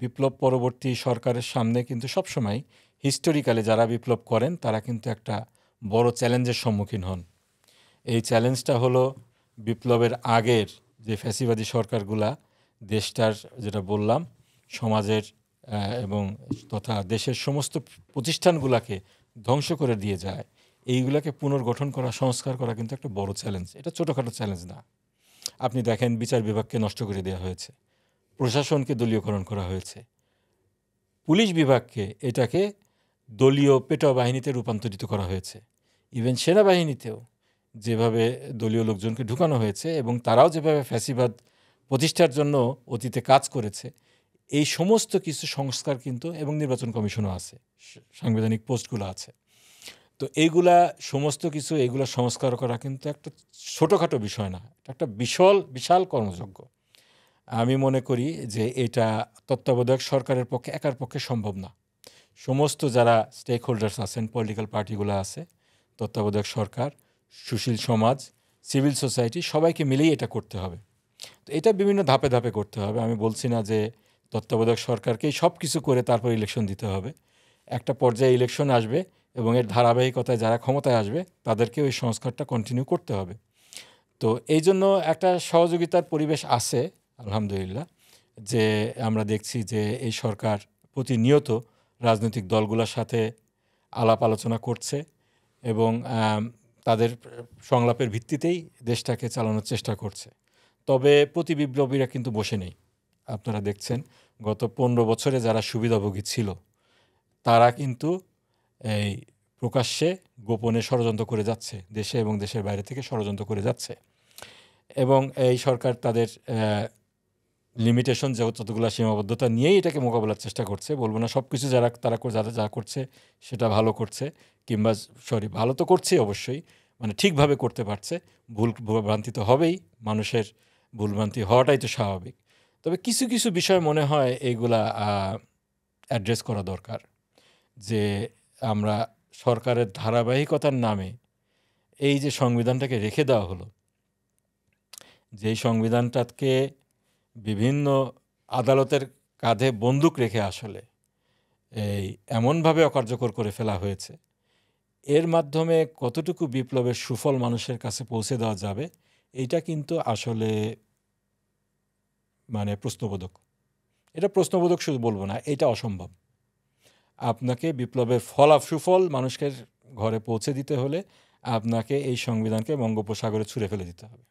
বিপ্লব পরবর্তী সরকারের সামনে কিন্তু সবসময় হিস্টোরিক্যালি যারা বিপ্লব করেন তারা কিন্তু একটা বড় চ্যালেঞ্জের সম্মুখীন হন। এই চ্যালেঞ্জটা হলো বিপ্লবের আগের যে ফ্যাসিবাদী সরকারগুলা দেশটার যেটা বললাম সমাজের এবং তথা দেশের সমস্ত প্রতিষ্ঠানগুলোকে ধ্বংস করে দিয়ে যায়, এইগুলাকে পুনর্গঠন করা, সংস্কার করা কিন্তু একটা বড় চ্যালেঞ্জ। এটা ছোটোখাটো চ্যালেঞ্জ না। আপনি দেখেন বিচার বিভাগকে নষ্ট করে দেওয়া হয়েছে, প্রশাসনকে দলীয়করণ করা হয়েছে, পুলিশ বিভাগকে এটাকে দলীয় পেটোয়া বাহিনীতে রূপান্তরিত করা হয়েছে, ইভেন সেনাবাহিনীতেও যেভাবে দলীয় লোকজনকে ঢুকানো হয়েছে এবং তারাও যেভাবে ফ্যাসিবাদ প্রতিষ্ঠার জন্য অতীতে কাজ করেছে, এই সমস্ত কিছু সংস্কার কিন্তু, এবং নির্বাচন কমিশনও আছে, সাংবিধানিক পোস্টগুলো আছে। তো এইগুলা সমস্ত কিছু এইগুলা সংস্কার করা কিন্তু একটা ছোটোখাটো বিষয় না, একটা বিশাল কর্মযজ্ঞ। আমি মনে করি যে এটা তত্ত্বাবধায়ক সরকারের পক্ষে একার পক্ষে সম্ভব না। সমস্ত যারা স্টেক হোল্ডার্স আছেন, পলিটিক্যাল পার্টিগুলো আছে, তত্ত্বাবধায়ক সরকার, সুশীল সমাজ, সিভিল সোসাইটি, সবাইকে মিলেই এটা করতে হবে। তো এটা বিভিন্ন ধাপে ধাপে করতে হবে। আমি বলছি না যে তত্ত্বাবধায়ক সরকারকেই সব কিছু করে তারপর ইলেকশন দিতে হবে। একটা পর্যায়ে ইলেকশন আসবে এবং এর ধারাবাহিকতায় যারা ক্ষমতায় আসবে তাদেরকেও এই সংস্কারটা কন্টিনিউ করতে হবে। তো এই জন্য একটা সহযোগিতার পরিবেশ আছে আলহামদুলিল্লাহ, যে আমরা দেখছি যে এই সরকার প্রতিনিয়ত রাজনৈতিক দলগুলোর সাথে আলাপ আলোচনা করছে এবং তাদের সংলাপের ভিত্তিতেই দেশটাকে চালানোর চেষ্টা করছে। তবে প্রতি বিপ্লবীরা কিন্তু বসে নেই। আপনারা দেখছেন গত 15 বছরে যারা সুবিধাভোগী ছিল তারা কিন্তু এই প্রকাশ্যে গোপনে ষড়যন্ত্র করে যাচ্ছে, দেশে এবং দেশের বাইরে থেকে ষড়যন্ত্র করে যাচ্ছে। এবং এই সরকার তাদের লিমিটেশন, যতগুলো সীমাবদ্ধতা নিয়েই এটাকে মোকাবেলার চেষ্টা করছে। বলবো না সব কিছু তারা যা করছে সেটা ভালো করছে, কিংবা ভালো তো করছে অবশ্যই, মানে ঠিকভাবে করতে পারছে। ভুলভ্রান্তি তো হবেই, মানুষের ভুলভ্রান্তি হওয়াটাই তো স্বাভাবিক। তবে কিছু কিছু বিষয় মনে হয় এইগুলা অ্যাড্রেস করা দরকার, যে আমরা সরকারের ধারাবাহিকতার নামে এই যে সংবিধানটাকে রেখে দেওয়া হলো, যেই সংবিধানটাকে বিভিন্ন আদালতের কাঁধে বন্দুক রেখে আসলে এই এমনভাবে অকার্যকর করে ফেলা হয়েছে, এর মাধ্যমে কতটুকু বিপ্লবের সুফল মানুষের কাছে পৌঁছে দেওয়া যাবে, এইটা কিন্তু আসলে মানে প্রশ্নবোধক। এটা প্রশ্নবোধক শুধু বলবো না, এটা অসম্ভব। আপনাকে বিপ্লবের সুফল মানুষের ঘরে পৌঁছে দিতে হলে আপনাকে এই সংবিধানকে বঙ্গোপসাগরে ছুঁড়ে ফেলে দিতে হবে।